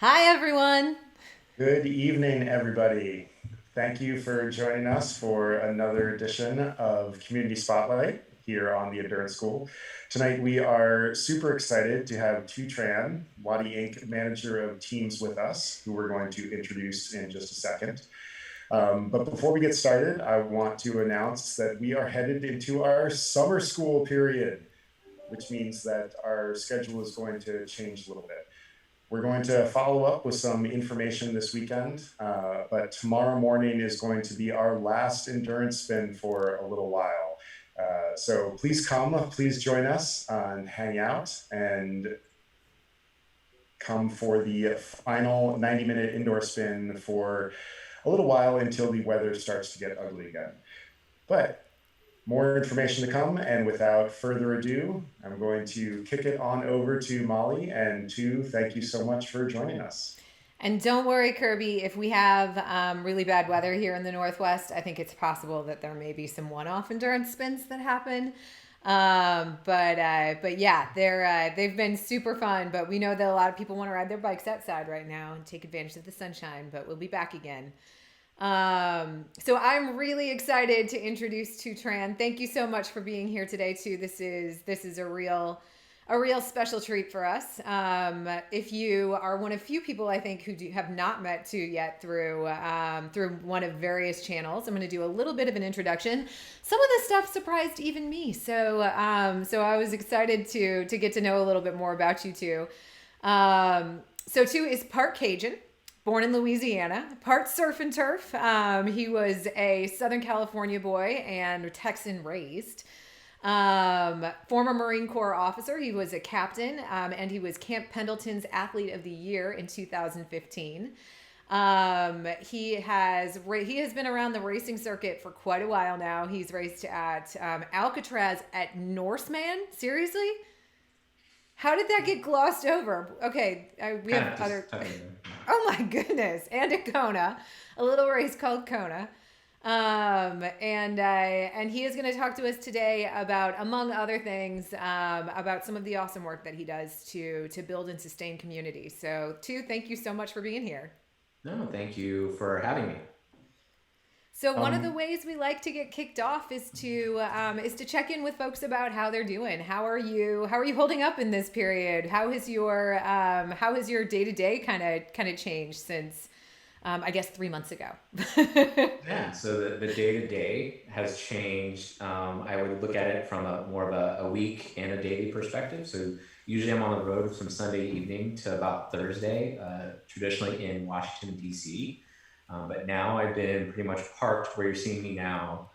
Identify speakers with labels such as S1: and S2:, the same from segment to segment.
S1: Hi, everyone.
S2: Good evening, everybody. Thank you for joining us for another edition of Community Spotlight here on the Endurance School. Tonight, we are super excited to have Tu Tran, Wattie Ink manager of teams, with us, who we're going to introduce in just a second. But before we get started, I want to announce that we are headed into our summer school period, which means that our schedule is going to change a little bit. We're going to follow up with some information this weekend, but tomorrow morning is going to be our last endurance spin for a little while. So please come, please join us and hang out and come for the final 90-minute indoor spin for a little while until the weather starts to get ugly again. But more information to come. And without further ado, I'm going to kick it on over to Molly. And Tu, thank you so much for joining us.
S1: And don't worry, Kirby, if we have really bad weather here in the Northwest, I think it's possible that there may be some one off endurance spins that happen. But yeah, they've been super fun. But we know that a lot of people want to ride their bikes outside right now and take advantage of the sunshine. But we'll be back again. So I'm really excited to introduce Tu Tran. Thank you so much for being here today, too. This is a real special treat for us. If you are one of few people I think who have not met Tu yet through one of various channels, I'm going to do a little bit of an introduction. Some of the stuff surprised even me, so I was excited to get to know a little bit more about you too. So Tu is part Cajun, born in Louisiana, part surf and turf. He was a Southern California boy and Texan raised. Former Marine Corps officer. He was a captain, and he was Camp Pendleton's Athlete of the Year in 2015. He has been around the racing circuit for quite a while now. He's raced at Alcatraz at Norseman. Seriously, how did that get glossed over? Okay, we
S3: Kind
S1: have
S3: of
S1: other.
S3: just tucking in.
S1: Oh my goodness! And at Kona, a little race called Kona. And he is going to talk to us today about, among other things, about some of the awesome work that he does to build and sustain community. So, Tu, thank you so much for being here.
S3: No, thank you for having me.
S1: So, one of the
S2: Um,
S1: ways we like to get kicked off is to check in with folks about how they're doing. How are you? How are you holding up in this period? How has your day to day kind of changed since I guess 3 months ago?
S3: Yeah, so the day to day has changed. I would look at it from a more of a week and a daily perspective. So usually I'm on the road from Sunday evening to about Thursday, traditionally in Washington, D.C. But now I've been pretty much parked where you're seeing me now,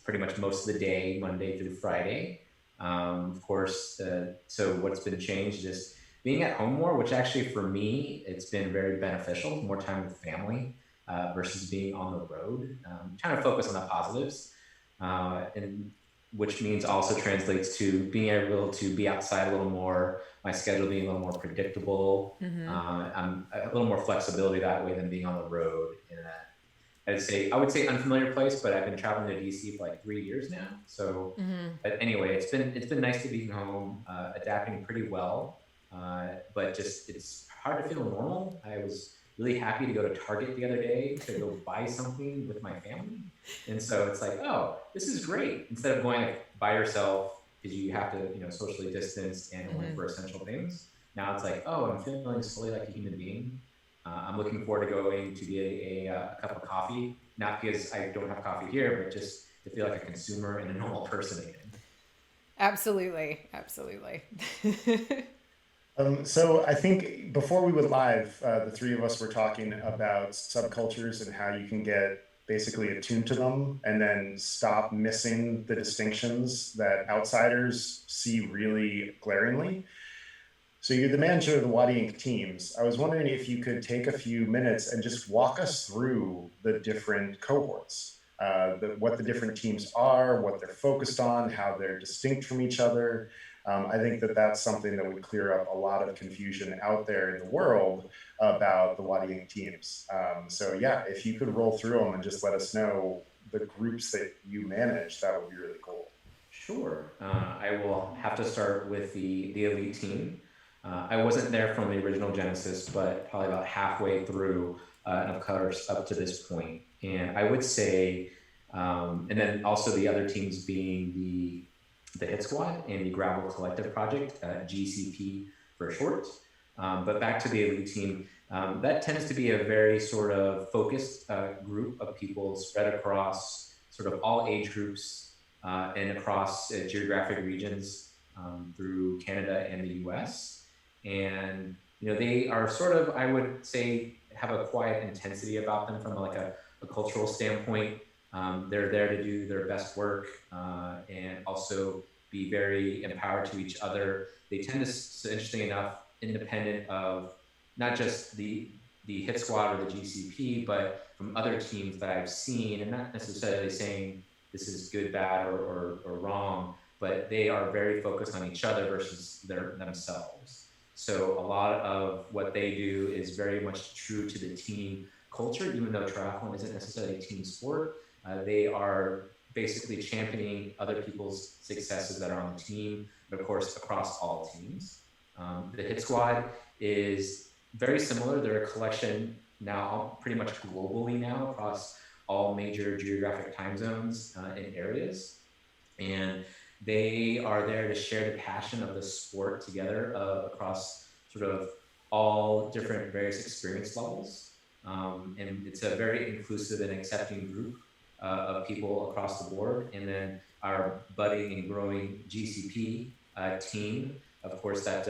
S3: pretty much most of the day, Monday through Friday. Of course, so what's been changed is being at home more, which actually for me, it's been very beneficial, more time with family versus being on the road. Trying to focus on the positives, and which means also translates to being able to be outside a little more, my schedule being a little more predictable.
S1: Mm-hmm.
S3: I'm a little more flexibility that way than being on the road in I would say unfamiliar place, but I've been traveling to DC for like 3 years now. So,
S1: Mm-hmm.
S3: but anyway, it's been nice to be home, adapting pretty well. But just it's hard to feel normal. I was really happy to go to Target the other day to go buy something with my family, and so it's like, oh, this is great. Instead of going like by yourself because you have to, socially distance and only
S1: Mm-hmm.
S3: for essential things. Now it's like, oh, I'm feeling fully like a human being. I'm looking forward to going to get a cup of coffee, not because I don't have coffee here, but just to feel like a consumer and a normal person again.
S1: Absolutely, absolutely.
S2: so I think before we went live, the three of us were talking about subcultures and how you can get basically attuned to them and then stop missing the distinctions that outsiders see really glaringly. So you're the manager of the Wattie Ink teams. I was wondering if you could take a few minutes and just walk us through the different cohorts, what the different teams are, what they're focused on, how they're distinct from each other. I think that that's something that would clear up a lot of confusion out there in the world about the Wattie Ink teams. So yeah, if you could roll through them and just let us know the groups that you manage, that would be really cool.
S3: Sure. I will have to start with the elite team. I wasn't there from the original Genesis, but probably about halfway through, and of course up to this point. And I would say, and then also the other teams being the Hit Squad and the Gravel Collective Project, GCP for short. But back to the elite team, that tends to be a very sort of focused group of people spread across sort of all age groups and across geographic regions through Canada and the US. And they are sort of, I would say, have a quiet intensity about them from like a cultural standpoint. They're there to do their best work and also be very empowered to each other. They tend to, so interesting enough, independent of not just the Hit Squad or the GCP, but from other teams that I've seen, and not necessarily saying this is good, bad, or wrong, but they are very focused on each other versus themselves. So a lot of what they do is very much true to the team culture, even though triathlon isn't necessarily a team sport. They are basically championing other people's successes that are on the team, but of course across all teams. The Hit Squad is very similar. They're a collection now pretty much globally now across all major geographic time zones and areas. And they are there to share the passion of the sport together across sort of all different various experience levels. And it's a very inclusive and accepting group of people across the board. And then our budding and growing GCP team, of course, that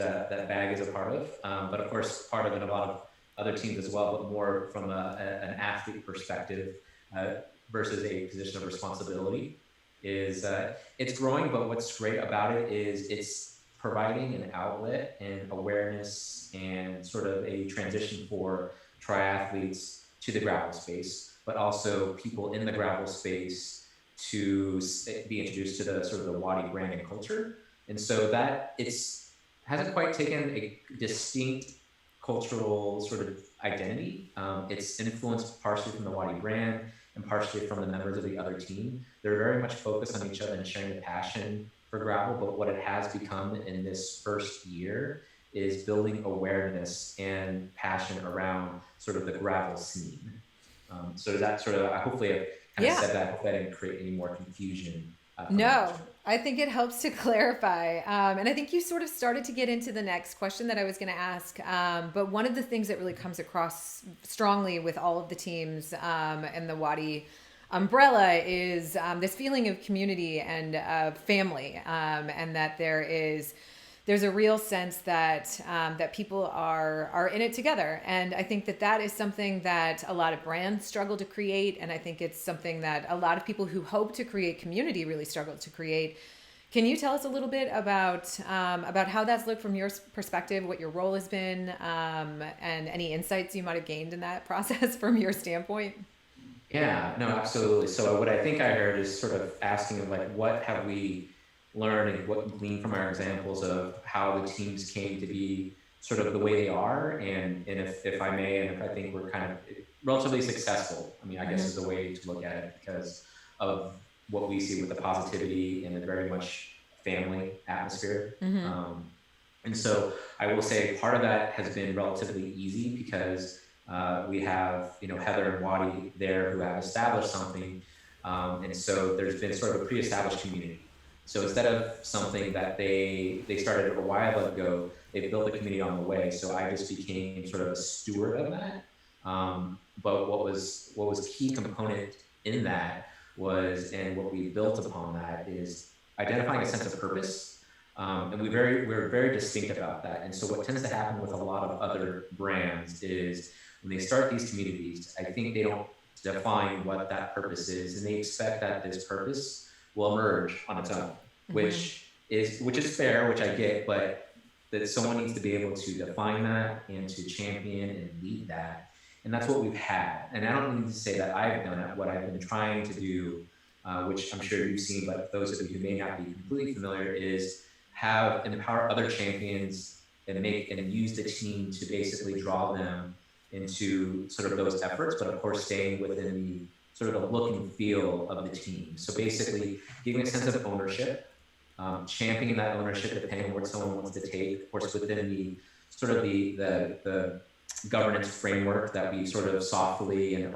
S3: BAG is a part of, but of course, part of it, a lot of other teams as well, but more from an athlete perspective versus a position of responsibility. Is it's growing, but what's great about it is it's providing an outlet and awareness and sort of a transition for triathletes to the gravel space, but also people in the gravel space to be introduced to the sort of the Wattie brand and culture. And so that hasn't quite taken a distinct cultural sort of identity. It's influenced partially from the Wattie brand and partially from the members of the other team. They're very much focused on each other and sharing the passion for gravel, but what it has become in this first year is building awareness and passion around sort of the gravel scene. So that sort of, hopefully I've kind of said that, hopefully I didn't create any more confusion.
S1: No, I think it helps to clarify. And I think you sort of started to get into the next question that I was going to ask. But one of the things that really comes across strongly with all of the teams and the Wattie umbrella is this feeling of community and of family, and that there's a real sense that that people are in it together. And I think that is something that a lot of brands struggle to create. And I think it's something that a lot of people who hope to create community really struggle to create. Can you tell us a little bit about how that's looked from your perspective, what your role has been, and any insights you might have gained in that process from your standpoint?
S3: Yeah, no, absolutely. So what I think I heard is sort of asking like, what have we learned and what we gleaned from our examples of how the teams came to be sort of the way they are, and if I may, and if I think we're kind of relatively successful, I mean, I guess is the way to look at it because of what we see with the positivity and the very much family atmosphere. And so I will say part of that has been relatively easy because we have, Heather and Wattie there who have established something. And so there's been sort of a pre-established community. So instead of something that they started a while ago, they built a community on the way. So I just became sort of a steward of that. But what was key component in that was, and what we built upon that is identifying a sense of purpose. And we're very distinct about that. And so what tends to happen with a lot of other brands is when they start these communities, I think they don't define what that purpose is, and they expect that this purpose will emerge on its own, which is fair, which I get, but that someone needs to be able to define that and to champion and lead that. And that's what we've had. And I don't need to say that I've done it. What I've been trying to do, which I'm sure you've seen, but those of you who may not be completely familiar, is empower other champions and use the team to basically draw them into sort of those efforts, but of course staying within the sort of the look and feel of the team. So basically giving a sense of ownership championing that ownership depending on what someone wants to take, of course, within the sort of the governance framework that we sort of softly and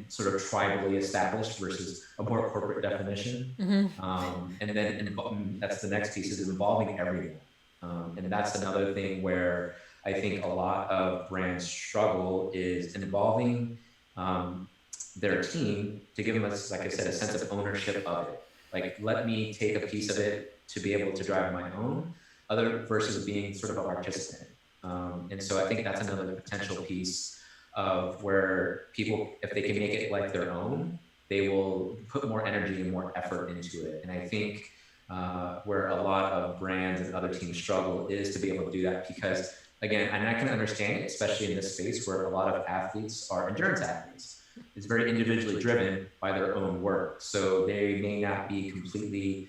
S3: sort of tribally established versus a more corporate definition. And then that's the next piece, is involving everyone. And that's another thing where I think a lot of brands struggle, is involving their team to give them, like I said, a sense of ownership of it. Like, let me take a piece of it to be able to drive my own, other versus being sort of a participant. And so I think that's another potential piece of where people, if they can make it like their own, they will put more energy and more effort into it. And I think where a lot of brands and other teams struggle is to be able to do that, because again, and I can understand it, especially in this space where a lot of athletes are endurance athletes. It's very individually driven by their own work. So they may not be completely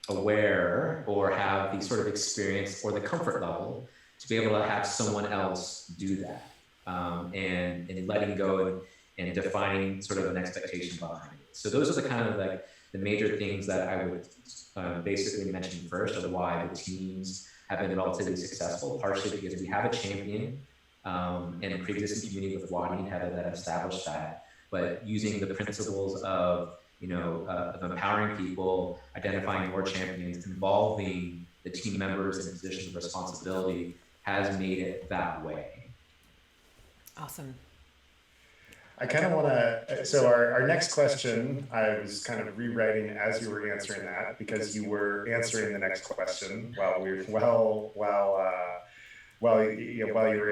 S3: aware or have the sort of experience or the comfort level to be able to have someone else do that. And letting go and defining sort of an expectation behind it. So those are the kind of like the major things that I would basically mention first, of why the teams have been relatively successful, partially because we have a champion and a pre-existing community with Wattie and Heather that have established that, but using the principles of, of empowering people, identifying more champions, involving the team members in positions of responsibility has made it that way.
S1: Awesome.
S2: I kind of want to, so our next question, I was kind of rewriting as you were answering that, because you were answering the next question while you were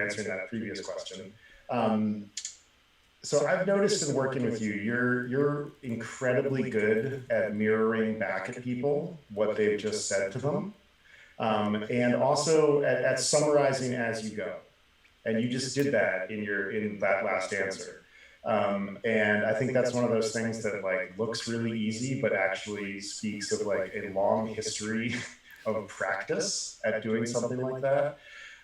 S2: answering that previous question. So I've noticed in working with you, you're incredibly good at mirroring back at people what they've just said to them, and also at summarizing as you go. And you just did that in that last answer. And I think that's one of those things that like looks really easy, but actually speaks of like a long history of practice at doing something like that.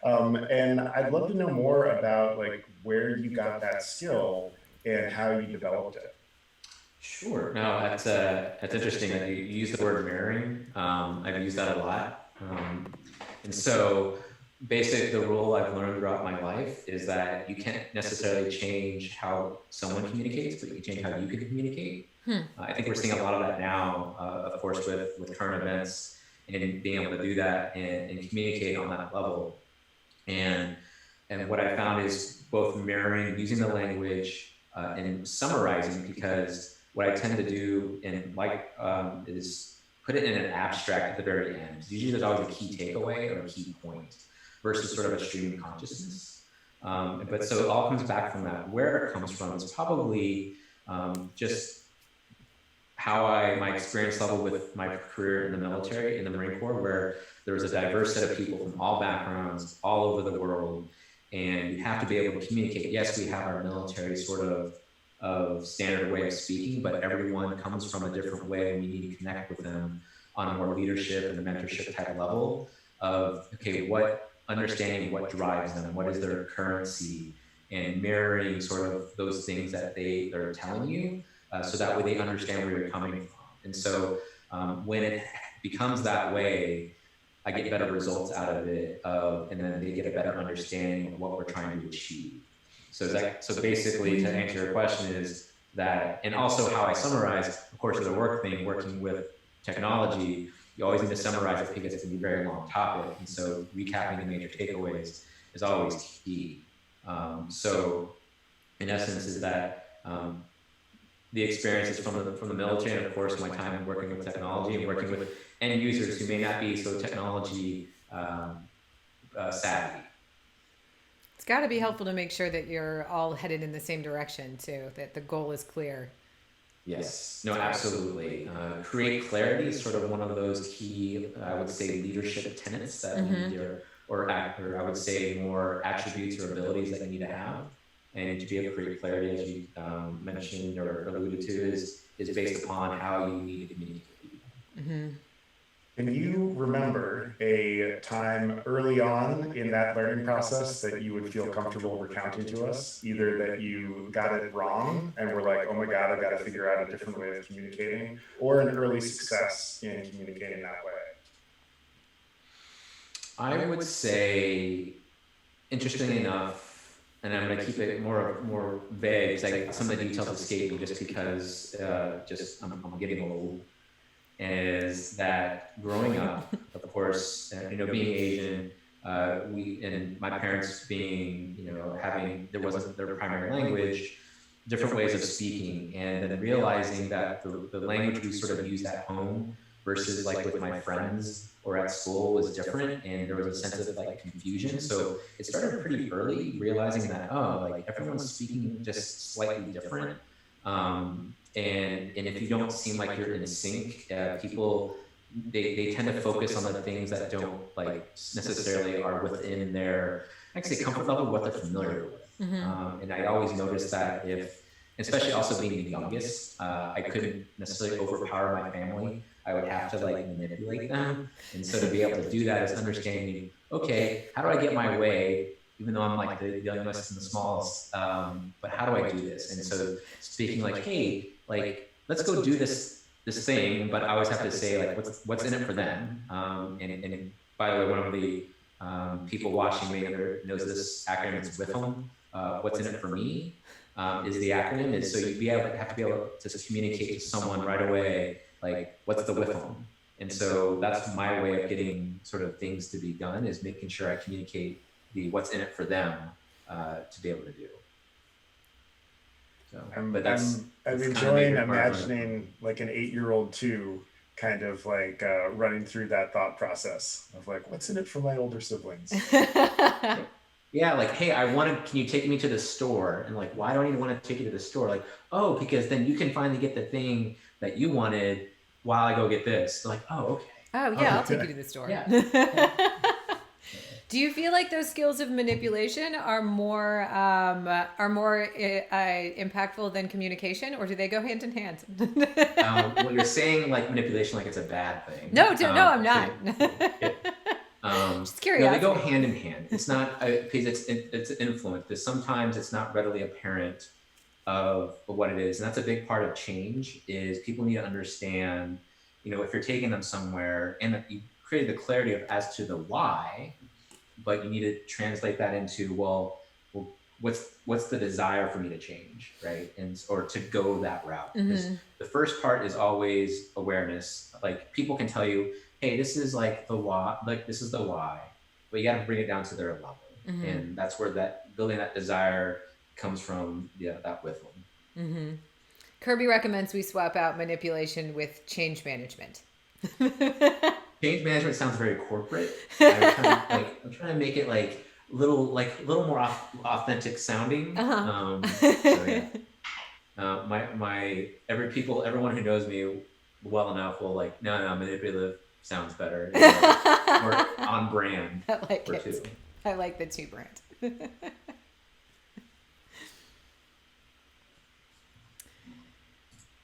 S2: And I'd love to know more about like where you got that skill and how you developed it.
S3: Sure. No, that's interesting that you use the word mirroring. I've used that a lot. And so basically the rule I've learned throughout my life is that you can't necessarily change how someone communicates, but you can change how you can communicate. I think we're seeing a lot of that now, of course, with current events and being able to do that and communicate on that level. And what I found is both mirroring, using the language, and summarizing, because what I tend to do is put it in an abstract at the very end. Usually there's always a key takeaway or a key point versus sort of a stream of consciousness. But so it all comes back from that. Where it comes from is probably just how my experience level with my career in the military, in the Marine Corps, where there was a diverse set of people from all backgrounds, all over the world, and you have to be able to communicate. Yes, we have our military sort of standard way of speaking, but everyone comes from a different way, and we need to connect with them on a more leadership and mentorship type level of, okay, what understanding what drives them, what is their currency, and mirroring sort of those things that they're telling you, so that way they understand where you're coming from. And so when it becomes that way, I get better results out of it, and then they get a better understanding of what we're trying to achieve. So basically, to answer your question is that, and also how I summarize, of course, as a work thing, working with technology, you always need to summarize it because it's going to be a very long topic. And so recapping the major takeaways is always key. So in essence is that the experiences from the military, and of course my time working with technology and working with end users who may not be so technology savvy.
S1: It's got to be helpful to make sure that you're all headed in the same direction too, that the goal is clear.
S3: Yes, no, absolutely. Create clarity is sort of one of those key, I would say, leadership tenets that you need or I would say more attributes or abilities that you need to have. And to be able to create clarity, as you mentioned or alluded to, is based upon how you need to communicate.
S2: Can you remember a time early on in that learning process that you would feel comfortable recounting to us? Either that you got it wrong and were like, oh my God, I've got to figure out a different way of communicating, or an early success in communicating that way?
S3: I would say, interestingly enough, and I'm going to keep it more vague, because some of the details escape me just because I'm getting old, is that growing up, of course, being Asian, we and my parents being, having, there wasn't their primary language, different ways of speaking, and then realizing that the language we sort of used at home versus like with my friends or at school was different, and there was a sense of like confusion. So it started pretty early, realizing that, oh, like everyone's speaking just slightly different. And if you don't seem like you're in sync, people, they tend to focus on the things that don't like necessarily are within their, I can say, comfort level, what they're familiar with.
S1: Mm-hmm.
S3: And I always noticed that especially also being the youngest, I couldn't necessarily overpower my family. I would have to like manipulate them. And so to be able to do that is understanding, okay, how do I get my way, even though I'm like the youngest and the smallest, but how do I do this? And so speaking like, hey, like, let's go do this thing, but I always have to say like, what's in it for them? And by the way, one of the people watching me knows this acronym is WIFM. What's in it for me is the acronym. Is so you have to be able to communicate to someone right away, like, what's the WIFM? And so that's my way of getting sort of things to be done, is making sure I communicate the what's in it for them to be able to do. So,
S2: I'm
S3: that's
S2: enjoying imagining like an 8-year-old too, kind of like running through that thought process of like, what's in it for my older siblings?
S3: Yeah, like, hey, can you take me to the store? And like, why do I need to want to take you to the store? Like, oh, because then you can finally get the thing that you wanted while I go get this. They're like, oh, okay.
S1: Oh yeah, I'll take you to the store.
S3: Yeah.
S1: Do you feel like those skills of manipulation are more impactful than communication, or do they go hand in hand?
S3: Well, you're saying like manipulation like it's a bad thing.
S1: No, I'm not. Just curious.
S3: No, they go hand in hand. It's not because it's influence. Because sometimes it's not readily apparent of what it is, and that's a big part of change. Is people need to understand, if you're taking them somewhere, and that you create the clarity of as to the why, but you need to translate that into well, what's the desire for me to change, right? Or to go that route.
S1: Mm-hmm.
S3: The first part is always awareness. Like, people can tell you, hey, this is like the why, like this is the why, but you got to bring it down to their level.
S1: Mm-hmm.
S3: And that's where that building that desire comes from. Yeah, that with them.
S1: Mm-hmm. Kirby recommends we swap out manipulation with change management.
S3: Change management sounds very corporate. I'm trying to make it like little more authentic sounding.
S1: Uh-huh.
S3: So yeah. Everyone who knows me well enough will like, no, manipulative sounds better. More on brand.
S1: I like
S3: for
S1: it.
S3: two.
S1: I like the two brand.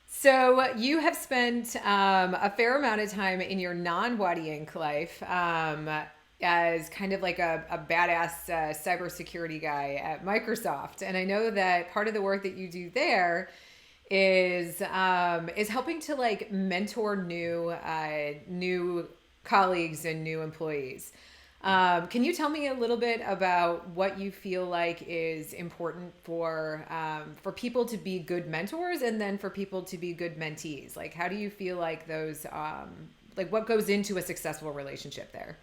S1: So you have spent a fair amount of time in your non-Wattie Ink life as kind of like a badass cybersecurity guy at Microsoft, and I know that part of the work that you do there is helping to like mentor new colleagues and new employees. Can you tell me a little bit about what you feel like is important for people to be good mentors, and then for people to be good mentees? Like, how do you feel like those, like what goes into a successful relationship there?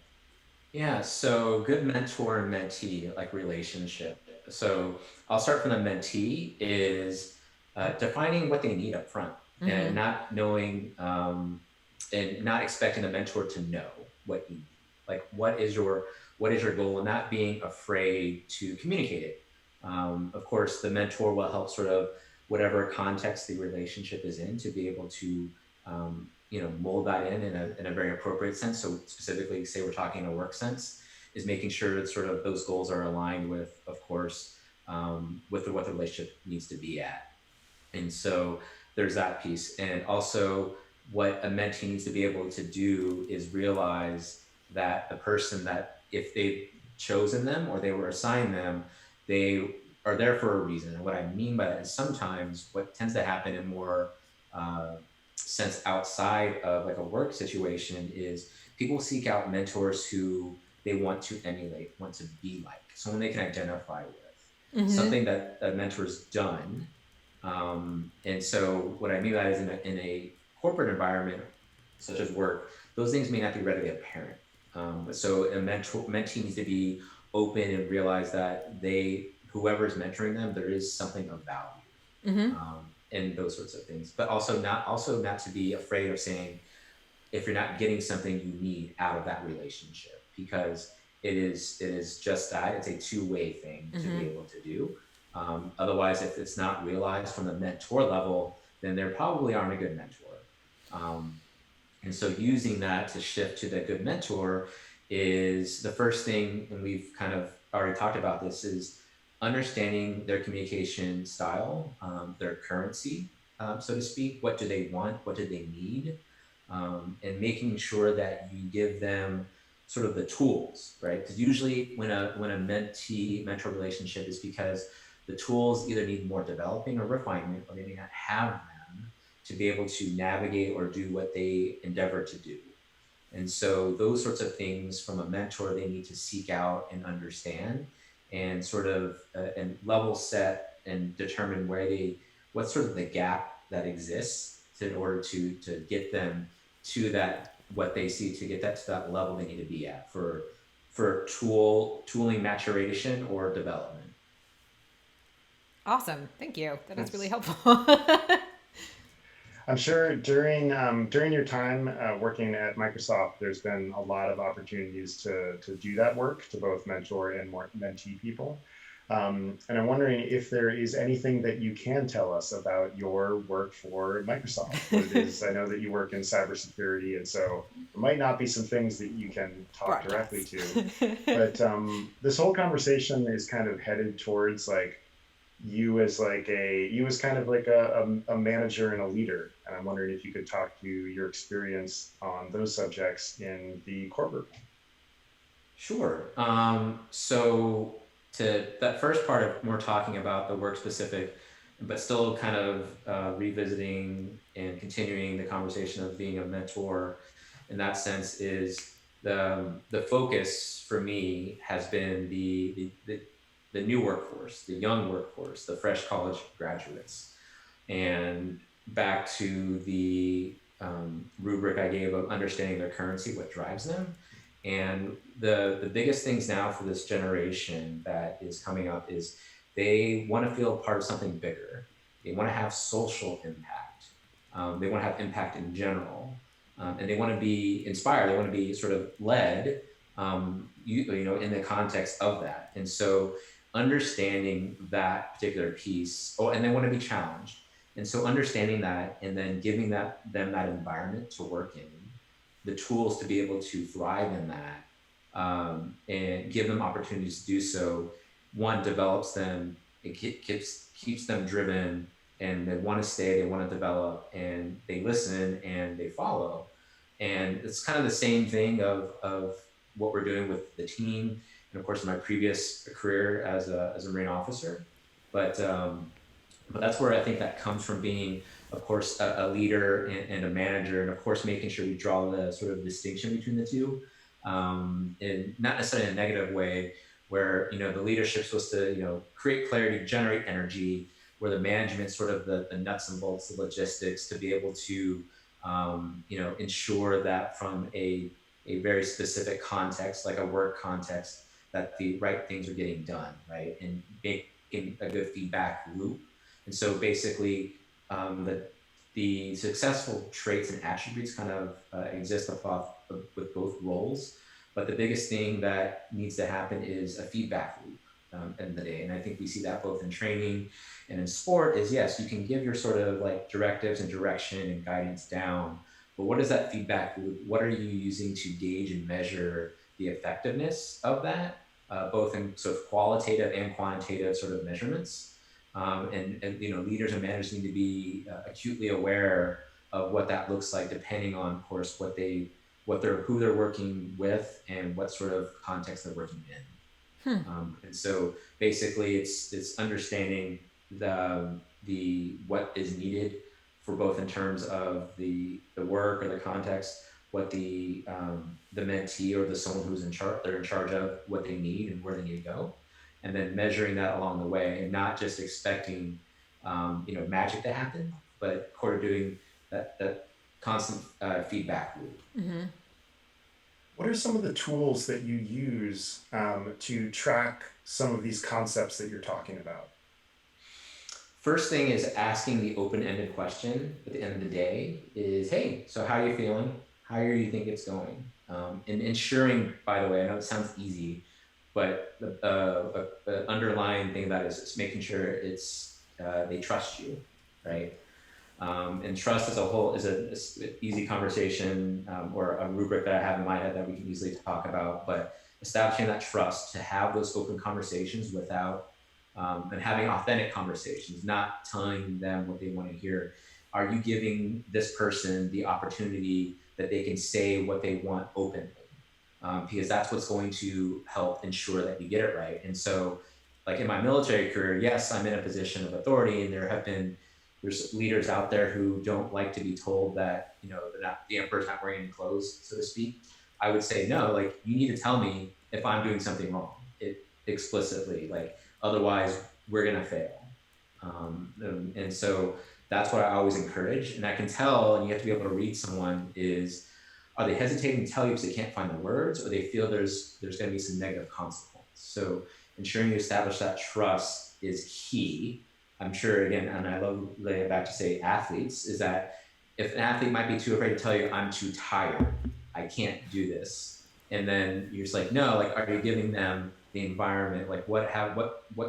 S3: Yeah, so good mentor and mentee like relationship. So I'll start from the mentee is defining what they need up front,
S1: Mm-hmm.
S3: and not knowing and not expecting the mentor to know what you need. Like, what is your goal, and not being afraid to communicate it. Of course, the mentor will help sort of whatever context the relationship is in to be able to mold that in a very appropriate sense. So specifically, say we're talking in a work sense, is making sure that sort of those goals are aligned with, of course, with what the relationship needs to be at. And so there's that piece. And also what a mentee needs to be able to do is realize that the person that if they've chosen them or they were assigned them, they are there for a reason. And what I mean by that is sometimes what tends to happen in more uh, sense outside of like a work situation is people seek out mentors who they want to emulate, want to be like, someone they can identify with,
S1: Mm-hmm.
S3: something that a mentor's done. And so what I mean by that is in a corporate environment, such as work, those things may not be readily apparent. So a mentee needs to be open and realize that whoever's mentoring them, there is something of value,
S1: Mm-hmm.
S3: and those sorts of things. But also not to be afraid of saying if you're not getting something you need out of that relationship, because it is just that it's a two-way thing to
S1: Mm-hmm.
S3: be able to do. Otherwise, if it's not realized from the mentor level, then they probably aren't a good mentor. Um, and so using that to shift to the good mentor is the first thing, and we've kind of already talked about this, is understanding their communication style, their currency, so to speak. What do they want? What do they need? And making sure that you give them sort of the tools, right? Because usually when a mentee mentor relationship is because the tools either need more developing or refinement, or they may not have them to be able to navigate or do what they endeavor to do. And so those sorts of things from a mentor, they need to seek out and understand and sort of and level set and determine what's sort of the gap that exists in order to get them to that, what they see, to get that to that level they need to be at for tooling maturation or development.
S1: Awesome. Thank you. That is really
S2: Nice.
S1: helpful.
S2: I'm sure during your time working at Microsoft, there's been a lot of opportunities to do that work, to both mentor and more mentee people. And I'm wondering if there is anything that you can tell us about your work for Microsoft, what it is. I know that you work in cybersecurity, and so there might not be some things that you can talk directly
S1: Broadcast.
S2: to. But this whole conversation is kind of headed towards like you as kind of like a manager and a leader, and I'm wondering if you could talk to your experience on those subjects in the corporate.
S3: Sure. So to that first part of more talking about the work specific, but still kind of revisiting and continuing the conversation of being a mentor in that sense, is the focus for me has been the new workforce, the young workforce, the fresh college graduates. And back to the rubric I gave of understanding their currency, what drives them. And the biggest things now for this generation that is coming up is they want to feel part of something bigger. They want to have social impact. They want to have impact in general, and they want to be inspired. They want to be sort of led, in the context of that. And so understanding that particular piece, oh, and they want to be challenged. And so understanding that, and then giving them that environment to work in, the tools to be able to thrive in that, and give them opportunities to do so. One, develops them, it keeps them driven, and they want to stay, they want to develop, and they listen and they follow. And it's kind of the same thing of what we're doing with the team, and of course in my previous career as a Marine officer. But um, but that's where I think that comes from, being, of course, a leader and a manager, and of course making sure we draw the sort of distinction between the two, and not necessarily in a negative way, where the leadership's supposed to create clarity, generate energy, where the management sort of the nuts and bolts, the logistics, to be able to ensure that from a very specific context, like a work context, that the right things are getting done, right, and making a good feedback loop. And so basically, the successful traits and attributes kind of exist with both roles. But the biggest thing that needs to happen is a feedback loop, end of the day. And I think we see that both in training and in sport is, yes, you can give your sort of like directives and direction and guidance down. But what is that feedback loop? What are you using to gauge and measure the effectiveness of that, both in sort of qualitative and quantitative sort of measurements? And leaders and managers need to be acutely aware of what that looks like, depending on, of course, who they're working with and what sort of context they're working in. And so basically it's understanding the what is needed for both in terms of the work or the context, what the mentee or the someone who's they're in charge of, what they need and where they need to go, and then measuring that along the way, and not just expecting magic to happen, but sort of doing that constant feedback loop.
S1: Mm-hmm.
S2: What are some of the tools that you use to track some of these concepts that you're talking about?
S3: First thing is asking the open-ended question at the end of the day is, hey, so how are you feeling? How do you think it's going? And ensuring, by the way, I know it sounds easy, but the underlying thing about it is making sure they trust you, right? And trust as a whole is an easy conversation or a rubric that I have in my head that we can easily talk about, but establishing that trust to have those open conversations without and having authentic conversations, not telling them what they want to hear. Are you giving this person the opportunity that they can say what they want openly? Because that's what's going to help ensure that you get it right. And so, like in my military career, yes, I'm in a position of authority, and there's leaders out there who don't like to be told that the emperor's not wearing any clothes, so to speak. I would say no. Like, you need to tell me if I'm doing something wrong, explicitly. Like, otherwise, we're gonna fail. And so that's what I always encourage. And I can tell, and you have to be able to read someone is, are they hesitating to tell you because they can't find the words, or they feel there's going to be some negative consequence? So ensuring you establish that trust is key. I'm sure, again, and I love laying it back to say athletes, is that if an athlete might be too afraid to tell you, I'm too tired, I can't do this. And then you're just like, no, like, are you giving them the environment? Like, what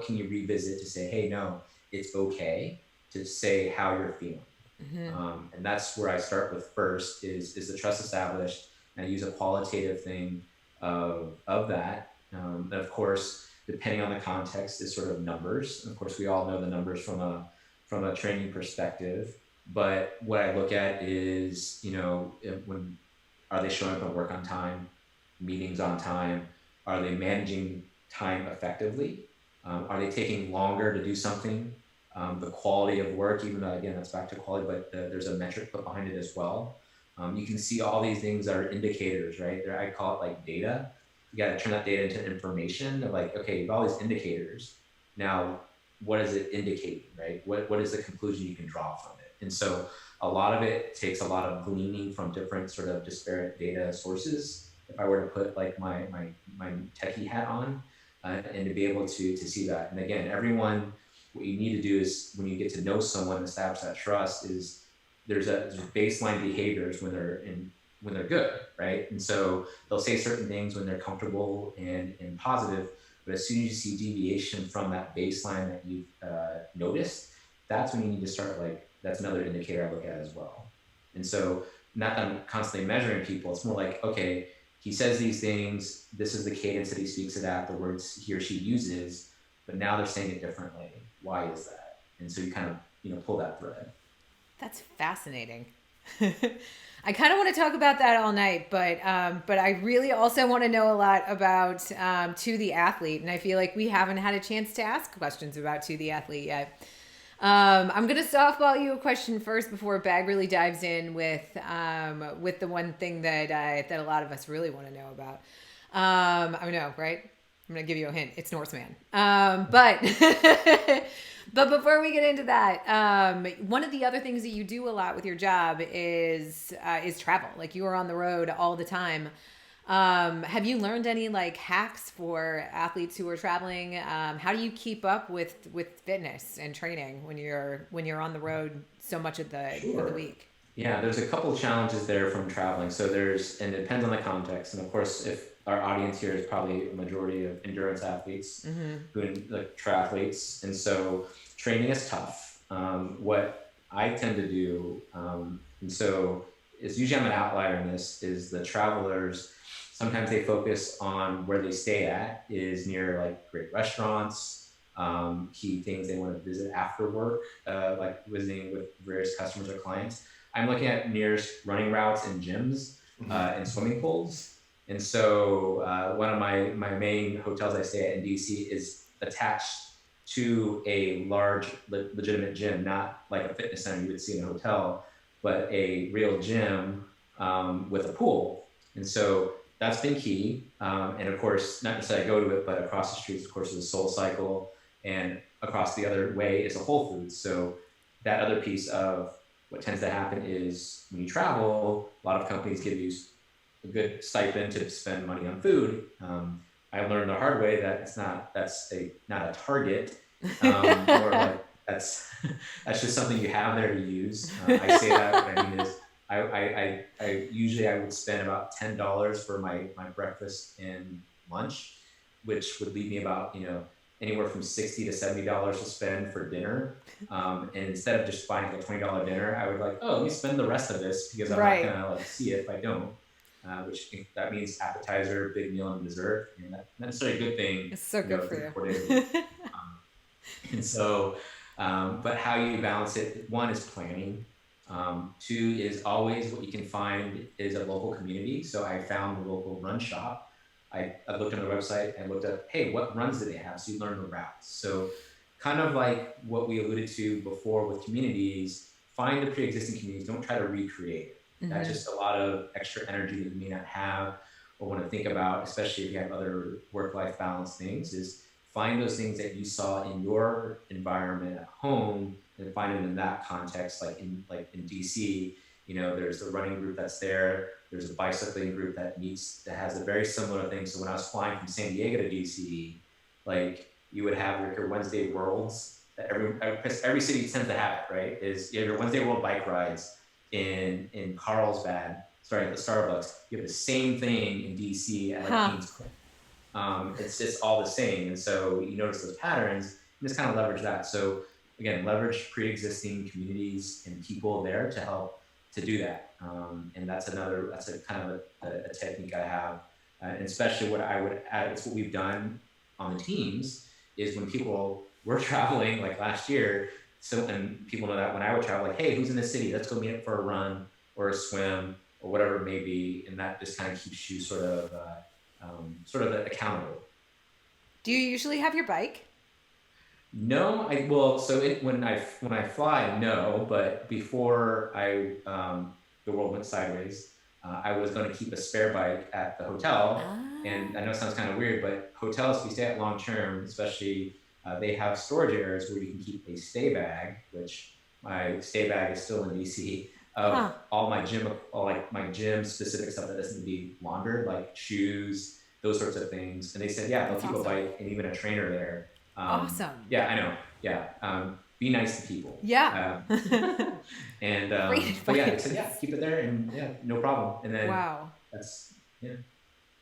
S3: can you revisit to say, hey, no, it's okay to say how you're feeling. Mm-hmm. And that's where I start with first is the trust established, and I use a qualitative thing of that. And of course, depending on the context, is sort of numbers. And of course, we all know the numbers from a training perspective. But what I look at is, when are they showing up at work on time, meetings on time? Are they managing time effectively? Are they taking longer to do something? The quality of work, even though, again, that's back to quality, but there's a metric put behind it as well. You can see all these things that are indicators, right? I call it like data. You got to turn that data into information of like, okay, you have all these indicators. Now, what is it indicating, right? What is the conclusion you can draw from it? And so a lot of it takes a lot of gleaning from different sort of disparate data sources. If I were to put like my techie hat on and to be able to see that. And again, what you need to do is, when you get to know someone, establish that trust, is there's baseline behaviors when they're good, right? And so they'll say certain things when they're comfortable and positive, but as soon as you see deviation from that baseline that you've noticed, that's when you need to start, like, that's another indicator I look at as well. And so, not that I'm constantly measuring people, it's more like, okay, he says these things, this is the cadence that he speaks it at, the words he or she uses, but now they're saying it differently. Why is that? And so you kind of, pull that thread.
S1: That's fascinating. I kind of want to talk about that all night, but I really also want to know a lot about To the Athlete, and I feel like we haven't had a chance to ask questions about To the Athlete yet. I'm going to softball you a question first before Bag really dives in with the one thing that a lot of us really want to know about. I know, right? I'm going to give you a hint. It's Norseman. But before we get into that, one of the other things that you do a lot with your job is travel. Like, you are on the road all the time. Have you learned any like hacks for athletes who are traveling? How do you keep up with fitness and training when you're on the road so much of the week?
S3: Yeah, there's a couple of challenges there from traveling. So and it depends on the context. And of course, if our audience here is probably a majority of endurance athletes, who like triathletes. And so training is tough. What I tend to do, and so it's usually I'm an outlier in this, is the travelers, sometimes they focus on where they stay at is near like great restaurants, key things they want to visit after work, like visiting with various customers or clients. I'm looking at nearest running routes and gyms and swimming pools. And so one of my main hotels I stay at in DC is attached to a large legitimate gym, not like a fitness center you would see in a hotel, but a real gym with a pool. And so that's been key. And of course, not necessarily I go to it, but across the streets, of course, is Soul Cycle, and across the other way is a Whole Foods. So that other piece of what tends to happen is when you travel, a lot of companies give you a good stipend to spend money on food. I learned the hard way that that's not a target, or like that's just something you have there to use. I say that what I mean is I usually I would spend about $10 for my breakfast and lunch, which would leave me about anywhere from $60 to $70 to spend for dinner. And instead of just buying a $20 dinner, I would like, oh, let me spend the rest of this because I'm not gonna like see it if I don't. Which that means appetizer, big meal, and dessert. And that's not necessarily a good thing.
S1: It's so good for you.
S3: And so, but how you balance it, one is planning. Two is always what you can find is a local community. So I found the local run shop. I looked on the website and looked up, hey, what runs do they have? So you learn the routes. So kind of like what we alluded to before with communities, find the pre-existing communities, don't try to recreate it. That's just a lot of extra energy that you may not have or want to think about, especially if you have other work-life balance things, is find those things that you saw in your environment at home and find them in that context. Like in DC, there's the running group that's there. There's a bicycling group that has a very similar thing. So when I was flying from San Diego to DC, like you would have your Wednesday worlds that every city tends to have it, right? Is you have your Wednesday world bike rides in Carlsbad, sorry, at the Starbucks. You have the same thing in DC at like Kings Point. It's just all the same. And so you notice those patterns and just kind of leverage that. So again, leverage pre-existing communities and people there to help to do that. And that's a kind of a technique I have. And especially what I would add, it's what we've done on the teams is when people were traveling like last year, so, and people know that when I would travel, like, hey, who's in the city? Let's go meet up for a run or a swim or whatever it may be. And that just kind of keeps you sort of accountable.
S1: Do you usually have your bike?
S3: No, when I fly, no, but before the world went sideways, I was going to keep a spare bike at the hotel. And I know it sounds kind of weird, but hotels, if you stay at long term, especially, they have storage areas where you can keep a stay bag, which my stay bag is still in DC, of all my gym specific stuff that doesn't need to be laundered, like shoes, those sorts of things. And they said, yeah, they'll keep a bike and even a trainer there.
S1: Awesome.
S3: Yeah, I know. Yeah. Be nice to people.
S1: Yeah.
S3: And but yeah, they said, yeah, keep it there, and yeah, no problem. And then that's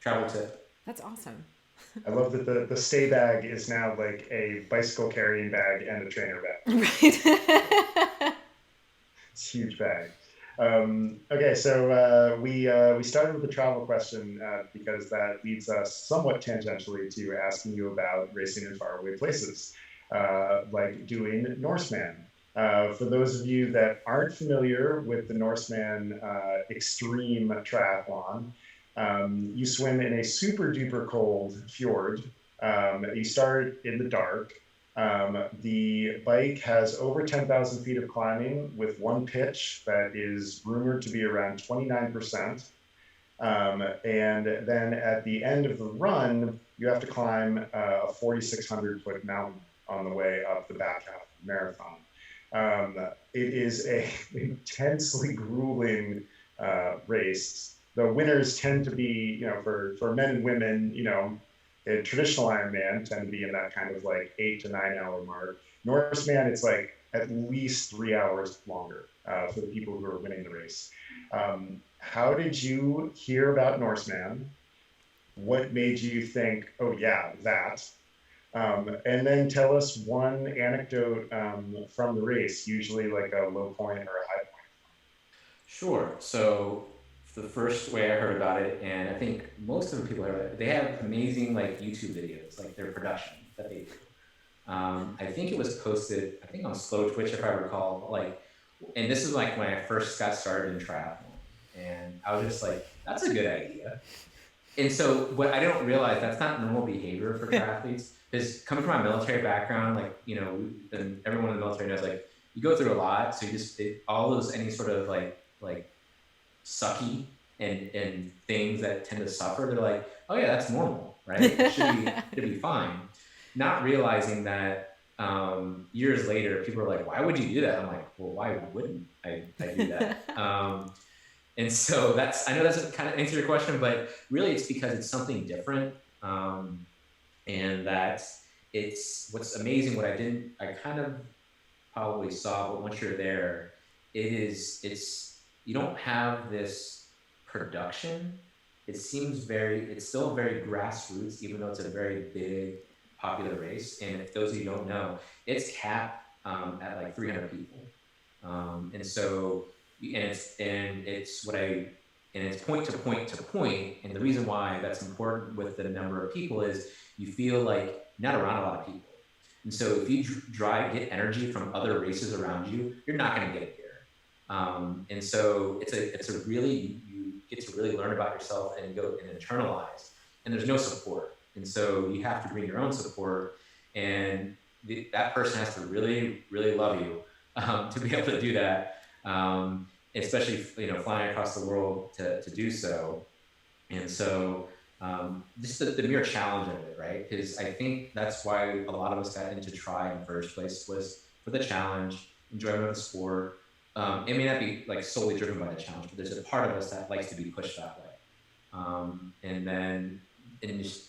S3: travel tip.
S1: That's awesome.
S2: I love that the stay bag is now like a bicycle carrying bag and a trainer bag.
S1: Right.
S2: It's a huge bag. Okay, so we started with the travel question because that leads us somewhat tangentially to asking you about racing in faraway places, like doing Norseman. For those of you that aren't familiar with the Norseman extreme triathlon, you swim in a super duper cold fjord. You start in the dark. The bike has over 10,000 feet of climbing with one pitch that is rumored to be around 29%. And then at the end of the run, you have to climb a 4,600 foot mountain on the way up the back half of the marathon. It is a intensely grueling race. The winners tend to be, for men and women, a traditional Ironman tend to be in that kind of like 8 to 9 hour mark. Norseman, it's like at least 3 hours longer for the people who are winning the race. How did you hear about Norseman? What made you think, oh yeah, that? And then tell us one anecdote from the race, usually like a low point or a high point.
S3: Sure. So the first way I heard about it, and I think most of the people heard about it, they have amazing like YouTube videos, like their production that they do. I think it was posted, I think on Slow Twitch, if I recall, and this is like when I first got started in triathlon, and I was just like, that's a good idea. And so what I don't realize, that's not normal behavior for triathletes. Is coming from my military background, like, and everyone in the military knows, like, you go through a lot. So you just, all those, any sort of like sucky and things that tend to suffer, they're like, oh yeah, that's normal, right? It should be fine. Not realizing that years later, people are like, why would you do that? I'm like, well, why wouldn't I do that? And so I know that's kind of answer your question, but really it's because it's something different. And that what's amazing, I kind of probably saw, but once you're there, you don't have this production. It's still very grassroots, even though it's a very big, popular race. And if those of you don't know, it's capped at like 300 people. And so, it's point to point to point. And the reason why that's important with the number of people is you feel like you're not around a lot of people. And so if you get energy from other races around you, you're not going to get it here. And so you get to really learn about yourself and go and internalize, and there's no support. And so you have to bring your own support, and that person has to really, really love you to be able to do that. Especially, flying across the world to do so. And so just the mere challenge of it, right? Because I think that's why a lot of us got into tri in the first place, was for the challenge, enjoyment of the sport. It may not be like solely driven by the challenge, but there's a part of us that likes to be pushed that way. And just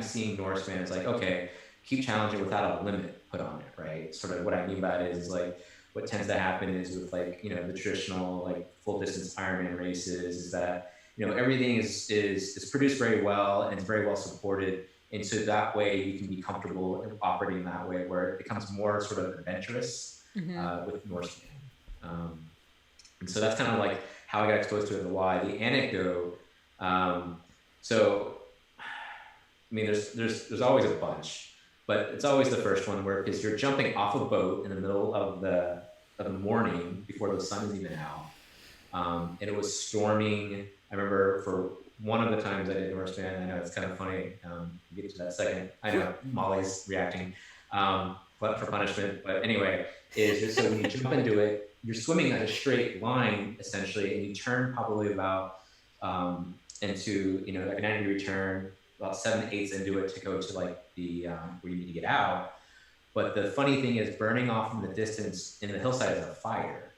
S3: seen Norseman, it's like, okay, keep challenging without a limit put on it, right? Sort of what I mean by it is like, what tends to happen is with the traditional full distance Ironman races is that, everything is produced very well and it's very well supported. And so that way you can be comfortable operating that way, where it becomes more sort of adventurous with Norseman. And so that's kind of like how I got exposed to it and why. The anecdote, there's always a bunch, but it's always the first one because you're jumping off a boat in the middle of the morning before the sun is even out. And it was storming. I remember for one of the times I did Norseman, I know it's kind of funny. We'll get to that second. I know Molly's reacting, but for punishment. But anyway, is just so when you jump into it, you're swimming at a straight line essentially, and you turn probably about into like a 90-degree turn, about 7/8 into it to go to the where you need to get out. But the funny thing is, burning off in the distance in the hillside is a fire.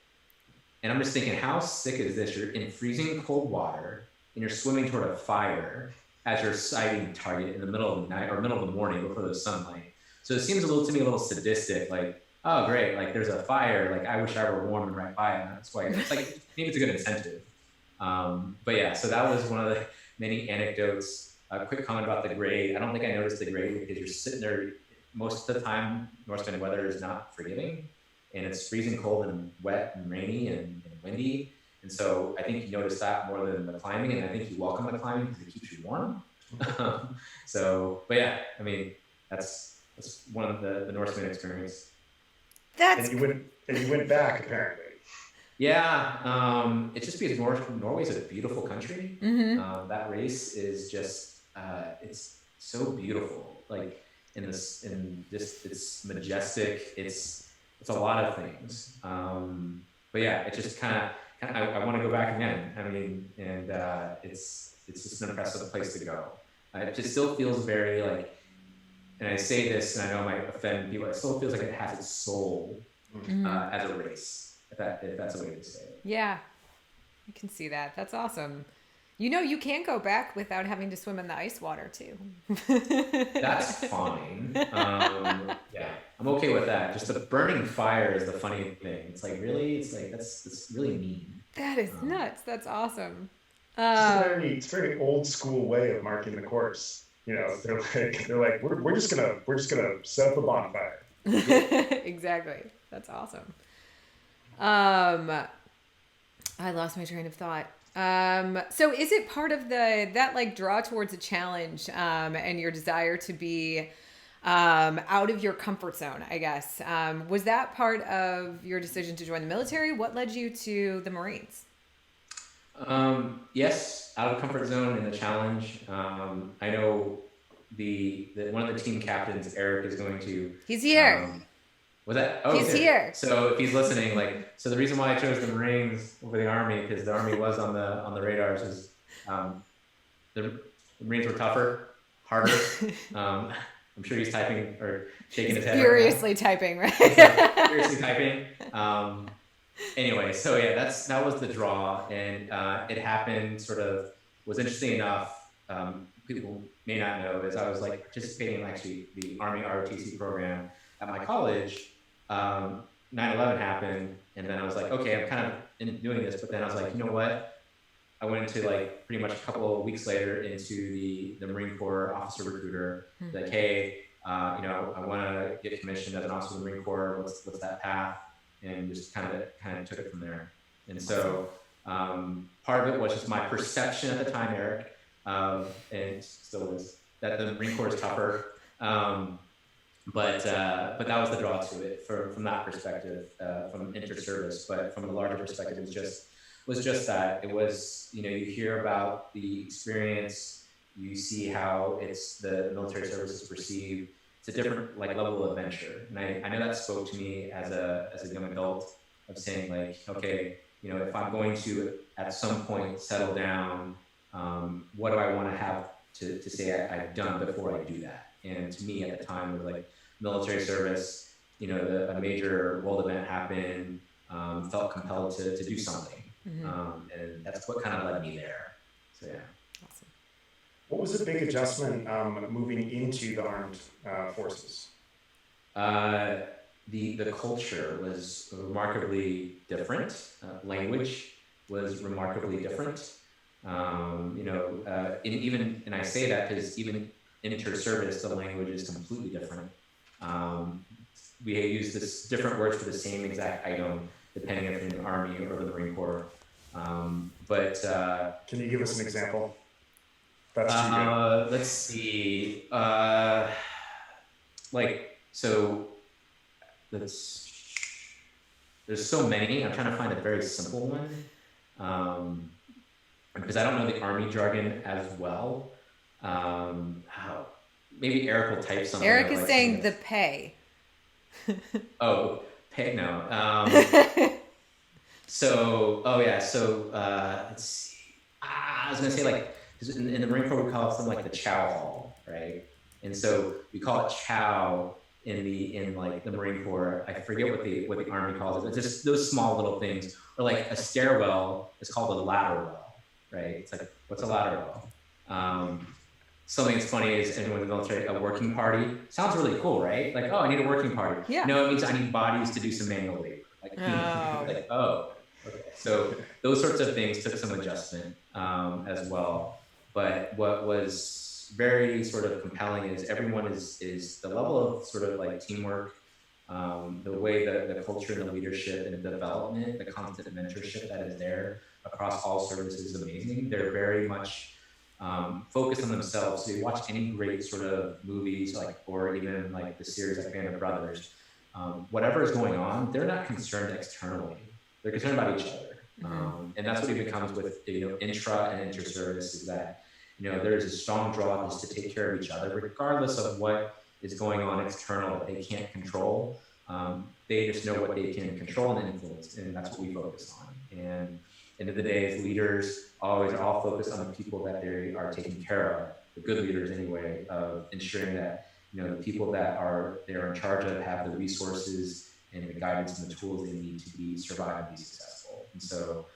S3: And I'm just thinking, how sick is this? You're in freezing cold water and you're swimming toward a fire as your sighting target in the middle of the night or middle of the morning before the sunlight. So it seems to me a little sadistic, like, oh great, there's a fire, I wish I were warm and right by it. That's why it's maybe it's a good incentive. But yeah, so that was one of the many anecdotes. A quick comment about the grade. I don't think I noticed the grade because you're sitting there. Most of the time, Norseman weather is not forgiving, and it's freezing cold and wet and rainy and windy. And so I think you notice that more than the climbing, and I think you welcome the climbing because it keeps you warm. But yeah, that's one of the Norseman experience.
S2: And you went back apparently.
S3: Yeah, it's just because Norway is a beautiful country.
S1: Mm-hmm.
S3: That race is just it's so beautiful. It's majestic. It's a lot of things. But yeah, it just kind of I want to go back again. It's just an impressive place to go. It just still feels very and I say this, and I know I might offend people. It still feels like it has its soul as a race. If that's a way to say it.
S1: Yeah, I can see that. That's awesome. You can go back without having to swim in the ice water too.
S3: That's fine. Yeah, I'm okay with that. Just the burning fire is the funny thing. It's really, that's really mean.
S1: That is nuts. That's awesome.
S2: It's a very old school way of marking the course. They're like, we're just gonna set up a bonfire.
S1: Exactly. That's awesome. I lost my train of thought. So is it part of that draw towards a challenge, and your desire to be, out of your comfort zone, I guess, was that part of your decision to join the military? What led you to the Marines?
S3: Yes, out of comfort zone and the challenge. I know the one of the team captains, Eric, is going to.
S1: He's here.
S3: Um, was that? Oh, he's
S1: He's
S3: here.
S1: here.
S3: So if he's listening, like, so the reason why I chose the Marines over the Army, because the Army was on the radars, is um, the Marines were tougher, harder. I'm sure he's typing or shaking his head.
S1: Furiously typing, right?
S3: Furiously typing. Anyway, so yeah, that was the draw, and it happened sort of was interesting enough. People may not know is I was like participating in actually the Army ROTC program at my college. 9/11 happened, and then I was like, okay, I'm kind of doing this, but then I was like, you know what? I went into like pretty much a couple of weeks later into the Marine Corps officer recruiter, like, hey, I want to get commissioned as an officer of the Marine Corps. What's that path? And just kind of took it from there. And so part of it was just my perception at the time, Eric, and still is, that the Marine Corps is tougher. But that was the draw to it from that perspective, from inter-service. But from the larger perspective, it was just that it was, you hear about the experience, you see how it's the military service is perceived. It's a different like level of adventure, and I know that spoke to me as a young adult of saying like, okay, if I'm going to at some point settle down, what do I want to have to say I've done before I do that? And to me at the time it was like military service, a major world event happened, felt compelled to do something. And that's what kind of led me there. So yeah.
S1: Awesome.
S2: What was a big adjustment moving into the armed forces?
S3: The culture was remarkably different. Language was remarkably different. And I say that because even inter-service, the language is completely different. We use this different words for the same exact item, depending if you're in the Army or the Marine Corps.
S2: Can you give us an example? That's too good.
S3: Let's see. There's so many. I'm trying to find a very simple one, because I don't know the Army jargon as well. Maybe Eric will type something.
S1: Eric is saying the pay.
S3: Oh, pay no. So let's see. I was gonna say like in the Marine Corps we call it something like the chow hall, right? And so we call it chow in the Marine Corps. I forget what the Army calls it. It's just those small little things. Or like a stairwell is called a ladder well, right? It's like, what's a ladder well? Something that's funny is in the military, a working party sounds really cool, right? Like, oh, I need a working party.
S1: Yeah.
S3: No, it means I need bodies to do some manual labor. Like, okay. So those sorts of things took some adjustment as well. But what was very sort of compelling is everyone is the level of sort of like teamwork, the way the culture and the leadership and the development, the constant mentorship that is there across all services is amazing. They're very much focused on themselves. So you watch any great sort of movies, or even like the series like Band of Brothers, whatever is going on, they're not concerned externally. They're concerned about each other. And that's what it becomes with intra and inter service, is that there's a strong draw just to take care of each other, regardless of what is going on external that they can't control. They just know what they can control and influence, and that's what we focus on. And end of the day, as leaders, always are all focused on the people that they are taking care of, the good leaders anyway, of ensuring that the people that they're in charge of have the resources and the guidance and the tools they need to survive and be successful. And so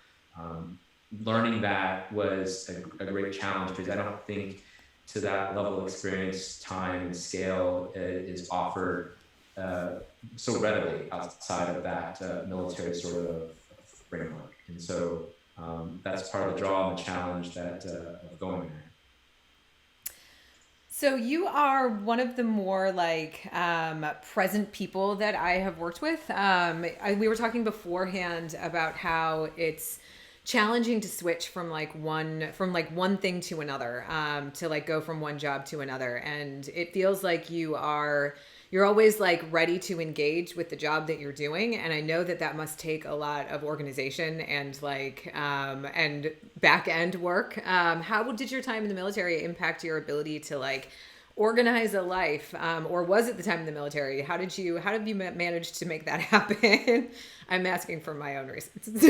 S3: learning that was a great challenge, because I don't think to that level of experience, time, and scale is offered so readily outside of that military sort of framework. And so that's part of the draw and the challenge of going there.
S1: So you are one of the more present people that I have worked with. We were talking beforehand about how it's challenging to switch from one thing to another, to go from one job to another. And it feels like you are you're always like ready to engage with the job that you're doing. And I know that that must take a lot of organization and like, and back end work. How did your time in the military impact your ability to like organize a life? Or was it the time in the military? How have you managed to make that happen? I'm asking for my own reasons.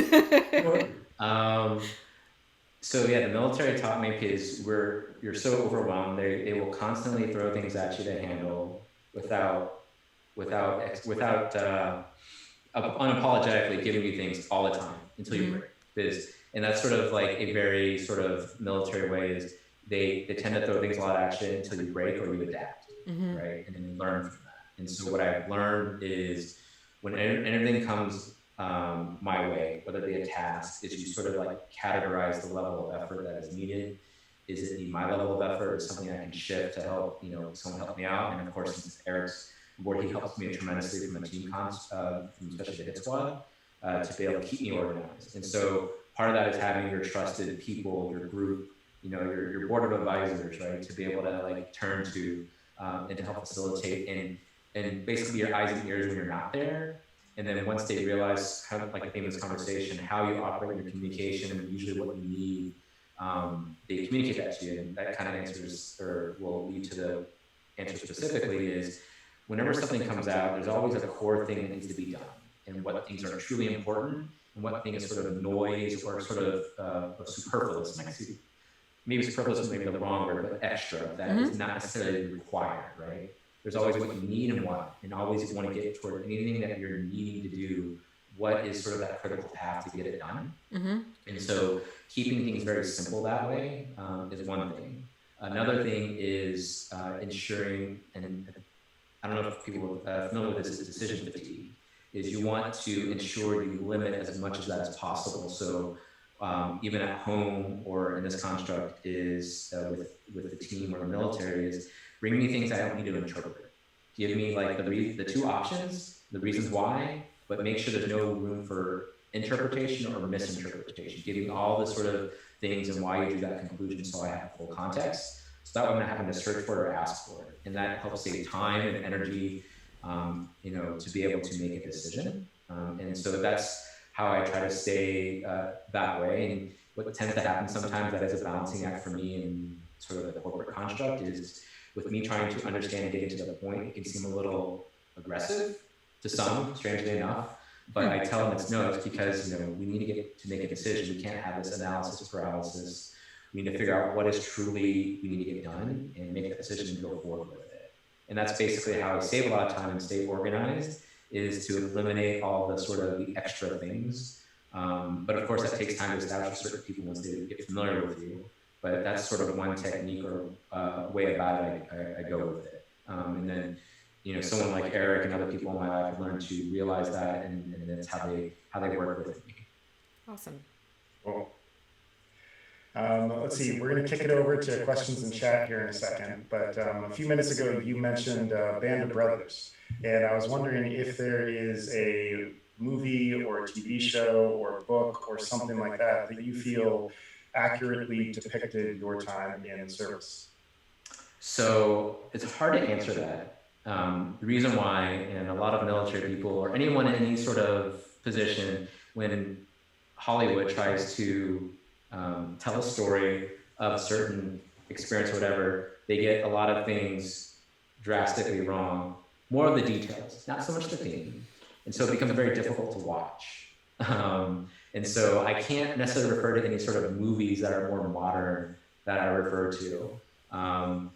S3: So yeah, the military taught me because you're so overwhelmed. They will constantly throw things at you to handle without unapologetically giving you things all the time until you break. And that's sort of like a very sort of military way is they tend to throw things a lot at you until you break or you adapt, right? And then you learn from that. And so what I've learned is when anything comes my way, whether it be a task, is you sort of like categorize the level of effort that is needed. Is it my level of effort? Is something I can shift to help, someone help me out? And of course, since Eric's board, he helps me tremendously from a team from especially the hit squad, to be able to keep me organized. And so part of that is having your trusted people, your group, your board of advisors, right, to be able to like turn to and to help facilitate and basically your eyes and ears when you're not there. And then once they realize, kind of like the theme of this conversation, how you operate in your communication and usually what you need, they communicate that to you. And that kind of answers or will lead to the answer specifically is whenever something comes out, there's always a core thing that needs to be done and what things are truly important and what things sort of noise or sort of superfluous. Maybe superfluous is maybe the wrong word, but extra that is not necessarily required, right? There's always what you need and want, and always you want to get toward anything that you're needing to do. What is sort of that critical path to get it done? And so keeping things very simple that way is one thing. Another thing is ensuring, and I don't know if people are familiar with this decision fatigue, is you want to ensure you limit as much of that as possible. So even at home or in this construct is with the team or the military is bring me things I don't need to interpret. Give me like the two options, the reasons why, but make sure there's no room for interpretation or misinterpretation. Give me all the sort of things and why you drew that conclusion so I have full context. So that way I'm not having to search for it or ask for it. And that helps save time and energy, to be able to make a decision. And so that's how I try to stay that way. And what tends to happen sometimes that is a balancing act for me in sort of the corporate construct is with me trying to understand and getting to the point, it can seem a little aggressive to some, strangely enough. But I tell them it's because we need to make a decision. We can't have this analysis paralysis. We need to figure out what is truly we need to get done and make a decision and go forward with it. And that's basically how I save a lot of time and stay organized, is to eliminate all the sort of the extra things. But of course, that takes time to establish certain people once they get familiar with you. But that's sort of one technique or way about it. I go with it. And then, someone like Eric and other people in my life have learned to realize that, and that's how they work with me.
S1: Awesome.
S2: Cool. Let's see, we're going to kick it over to questions in chat here in a second. But a few minutes ago, you mentioned Band of Brothers. And I was wondering if there is a movie or a TV show or a book or something like that that you feel accurately depicted your time in service.
S3: So it's hard to answer that. The reason why, and a lot of military people or anyone in any sort of position, when Hollywood tries to tell a story of a certain experience or whatever, they get a lot of things drastically wrong. More of the details, not so much the theme. And so it becomes very difficult to watch. And so I can't necessarily refer to any sort of movies that are more modern that I refer to. And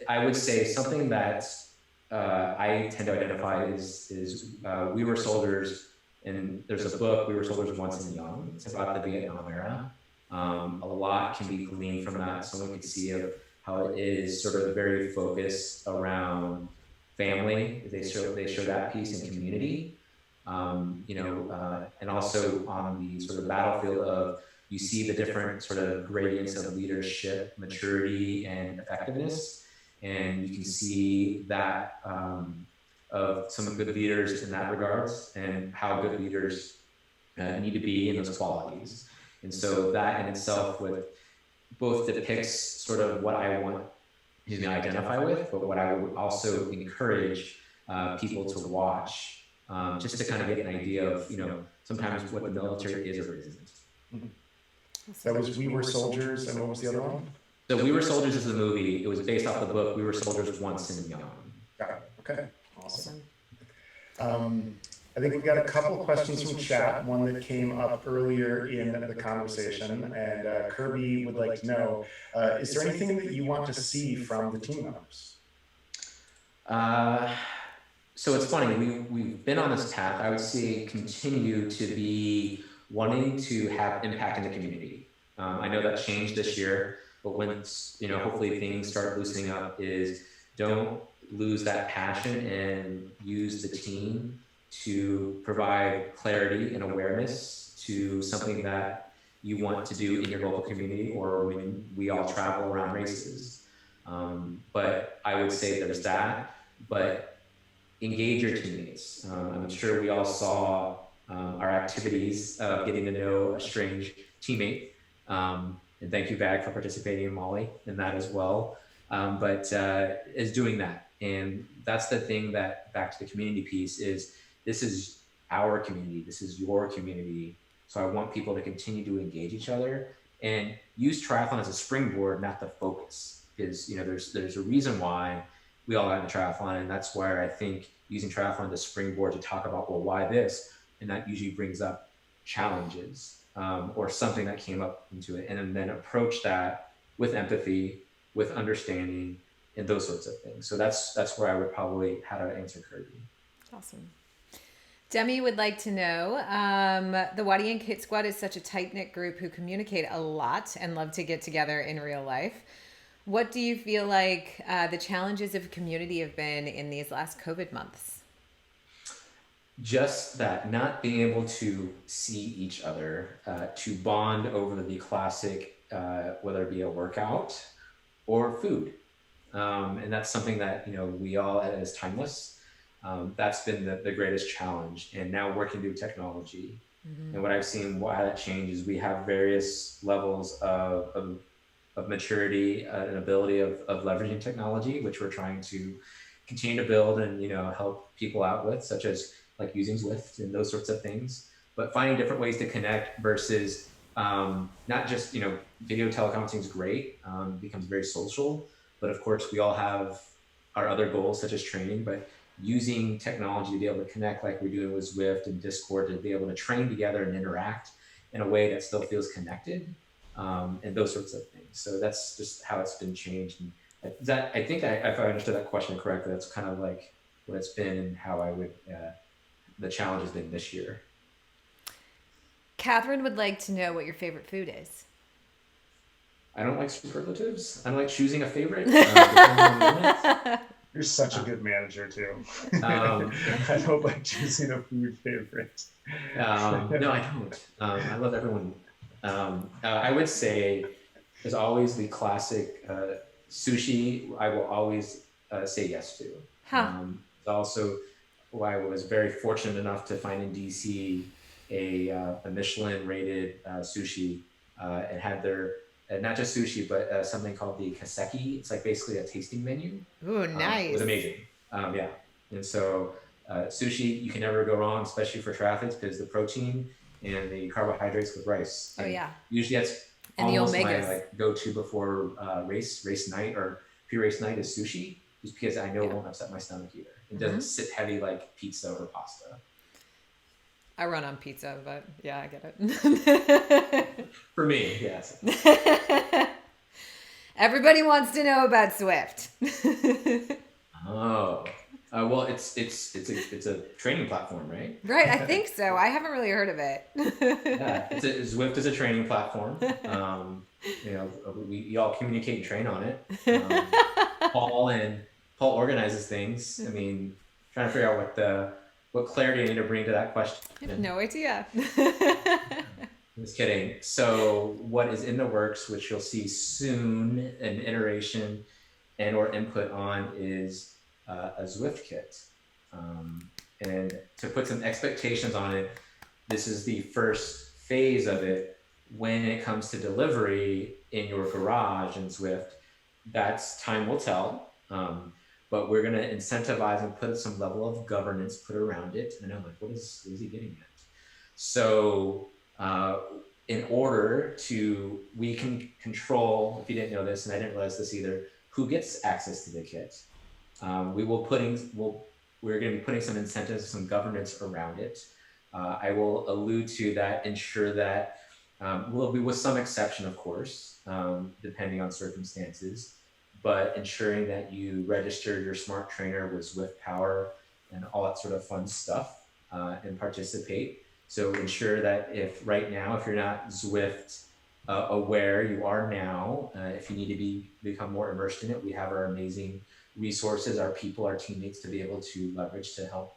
S3: I would say something that I tend to identify is We Were Soldiers, and there's a book, We Were Soldiers Once and Young. It's about the Vietnam era. A lot can be gleaned from that. Someone could see how it is sort of very focused around family. They show that piece in community. And also on the sort of battlefield of, you see the different sort of gradients of leadership, maturity, and effectiveness. And you can see that of some good leaders in that regards, and how good leaders need to be in those qualities. And so that in itself both depicts sort of what I want identify with, but what I would also encourage people to watch, just to kind of get an idea of, sometimes what the military is or isn't.
S2: That was We Were Soldiers, and what was the other one?
S3: So We Were Soldiers is the movie. It was based off the book We Were Soldiers Once and Young.
S2: Got it. Okay, awesome. I think we've got a couple questions from chat. One that came up earlier in the conversation, and Kirby would like to know, is there anything that you want to see from the team members?
S3: So it's funny, we've been on this path. I would say continue to be wanting to have impact in the community. I know that changed this year, but once, hopefully things start loosening up, is don't lose that passion and use the team to provide clarity and awareness to something that you want to do in your local community, or when we all travel around races. But I would say there's that, but engage your teammates. I'm sure we all saw our activities of getting to know a strange teammate. And thank you, Bag, for participating in Molly in that as well. But is doing that. And that's the thing that, back to the community piece, is this is our community. This is your community. So I want people to continue to engage each other and use triathlon as a springboard, not the focus. Because, there's a reason why we all got into triathlon. And that's where I think using triathlon as a springboard to talk about, well, why this? And that usually brings up challenges or something that came up into it. And then approach that with empathy, with understanding, and those sorts of things. So that's where I would probably how to answer Kirby.
S1: Awesome. Demi would like to know, the Wattie Ink Hit Squad is such a tight-knit group who communicate a lot and love to get together in real life. What do you feel like the challenges of community have been in these last COVID months?
S3: Just that, not being able to see each other, to bond over the classic, whether it be a workout or food. And that's something that, we all, as timeless, that's been the greatest challenge. And now working through technology. Mm-hmm. And what I've seen, why that changes, we have various levels of maturity and ability of leveraging technology, which we're trying to continue to build and, help people out with, such as like using Zwift and those sorts of things, but finding different ways to connect versus not just, video teleconferencing is great, becomes very social, but of course we all have our other goals such as training, but using technology to be able to connect like we're doing with Zwift and Discord to be able to train together and interact in a way that still feels connected, and those sorts of things. So that's just how it's been changed. And I think if I understood that question correctly, that's kind of like what it's been and how I would, the challenge has been this year.
S1: Catherine would like to know what your favorite food is.
S3: I don't like superlatives. I don't like choosing a favorite.
S2: You're such a good manager too. I don't like choosing a food favorite.
S3: No, I don't. I love everyone. I would say there's always the classic sushi. I will always say yes to. Also, I was very fortunate enough to find in DC a Michelin rated sushi and had their not just sushi, but something called the kaseki. It's like basically a tasting menu.
S1: Ooh, nice.
S3: It was amazing. Yeah. And so sushi, you can never go wrong, especially for triathletes, because the protein and the carbohydrates with rice.
S1: Oh, yeah.
S3: Usually that's
S1: and
S3: almost
S1: the omegas.
S3: My go-to before race night or pre-race night is sushi, just because I know it won't upset my stomach either. It doesn't sit heavy like pizza or pasta.
S1: I run on pizza, but yeah, I get it.
S3: For me, yes.
S1: Everybody wants to know about Zwift.
S3: Oh, well, it's a training platform, right?
S1: Right, I think so. I haven't really heard of it.
S3: Yeah, Zwift is a training platform. We all communicate and train on it. Paul organizes things. I mean, trying to figure out what clarity I need to bring to that question.
S1: I have no idea.
S3: Just kidding. So what is in the works, which you'll see soon, an iteration and or input on, is a Zwift kit. And to put some expectations on it, this is the first phase of it. When it comes to delivery in your garage in Zwift, That's time will tell. But we're going to incentivize and put some level of governance put around it. And I'm like, what is he getting at? So, in order to, we can control, if you didn't know this, and I didn't realize this either, who gets access to the kit. We will we're going to be putting some incentives, some governance around it. I will allude to that, ensure that will be with some exception, of course, depending on circumstances, but ensuring that you register your smart trainer with Zwift Power and all that sort of fun stuff, and participate. So ensure that if right now, if you're not Zwift aware, you are now. If you need to become more immersed in it, we have our amazing resources, our people, our teammates to be able to leverage to help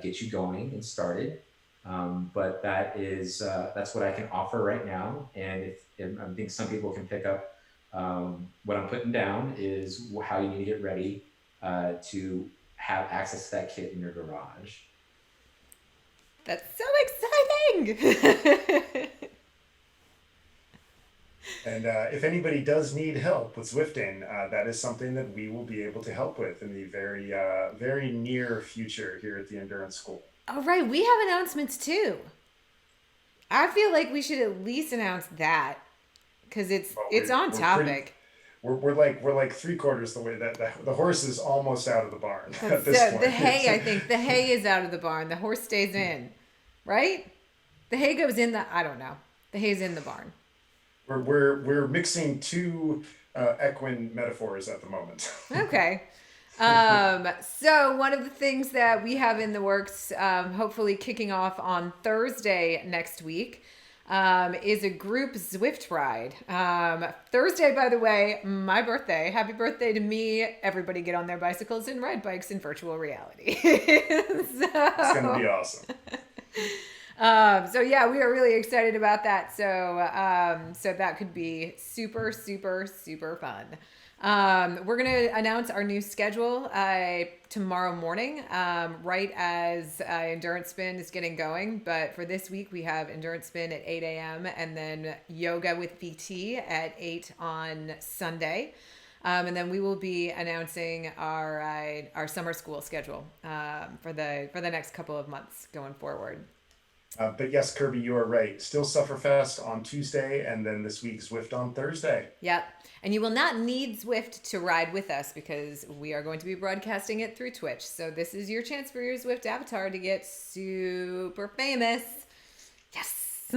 S3: get you going and started. But that's what I can offer right now. And if I think some people can pick up what I'm putting down is how you need to get ready to have access to that kit in your garage.
S1: That's so exciting.
S2: And if anybody does need help with Zwifting, that is something that we will be able to help with in the very near future here at the Endurance School.
S1: All right, we have announcements too. I feel like we should at least announce that because it's on topic.
S2: We're like 3/4 the way that the horse is almost out of the barn at this
S1: So
S2: point.
S1: the hay, I think the hay is out of the barn. The horse stays in, right? The hay goes in the. I don't know. The hay's in the barn.
S2: We're mixing two equine metaphors at the moment.
S1: Okay. So one of the things that we have in the works, hopefully kicking off on Thursday next week, is a group Zwift ride. Thursday, by the way, my birthday. Happy birthday to me. Everybody get on their bicycles and ride bikes in virtual reality.
S2: It's going to be awesome.
S1: So yeah, we are really excited about that. So that could be super, super, super fun. We're going to announce our new schedule tomorrow morning, right as Endurance Spin is getting going. But for this week, we have Endurance Spin at 8 a.m. and then yoga with VT at 8 on Sunday. And then we will be announcing our summer school schedule for the next couple of months going forward.
S2: But yes, Kirby, you are right. Still Sufferfest on Tuesday, and then this week Zwift on Thursday.
S1: Yep. And you will not need Zwift to ride with us because we are going to be broadcasting it through Twitch. So this is your chance for your Zwift avatar to get super famous. Yes.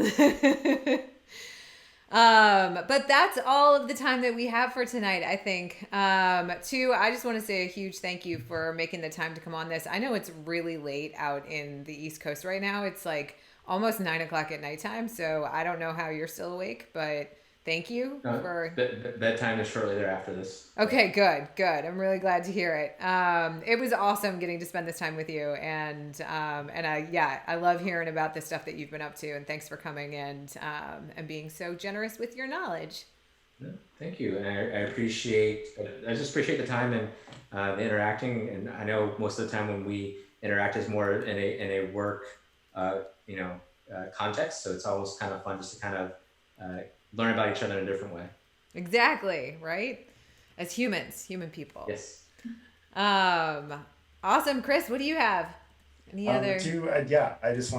S1: But that's all of the time that we have for tonight, I think. I just want to say a huge thank you for making the time to come on this. I know it's really late out in the East Coast right now. It's like almost 9 o'clock at nighttime. So I don't know how you're still awake, but thank you for
S3: bedtime is shortly thereafter this.
S1: Okay, good. I'm really glad to hear it. It was awesome getting to spend this time with you, and I love hearing about the stuff that you've been up to, and thanks for coming and being so generous with your knowledge.
S3: Yeah, thank you, and I just appreciate the time and the interacting. And I know most of the time when we interact is more in a work context, so it's always kind of fun just to kind of learn about each other in a different way.
S1: Exactly, right? As human people.
S3: Yes.
S1: Awesome, Chris. What do you have? Any other?
S2: I just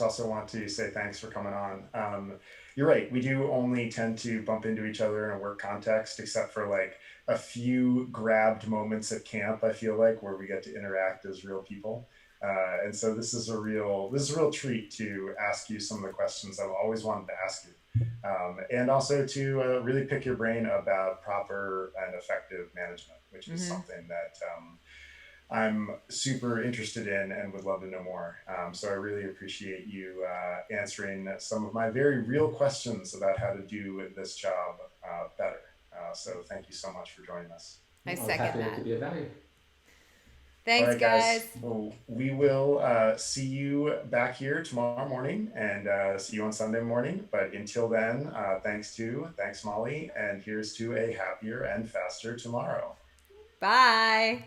S2: also want to say thanks for coming on. You're right. We do only tend to bump into each other in a work context, except for like a few grabbed moments at camp. I feel like where we get to interact as real people. And so this is a real treat to ask you some of the questions I've always wanted to ask you. And also to really pick your brain about proper and effective management, which is something that I'm super interested in and would love to know more. So I really appreciate you answering some of my very real questions about how to do this job better. So thank you so much for joining us.
S1: I second that.
S3: To be of value.
S1: Thanks,
S2: right, guys. Well, we will see you back here tomorrow morning and see you on Sunday morning. But until then, thanks Molly, and here's to a happier and faster tomorrow.
S1: Bye.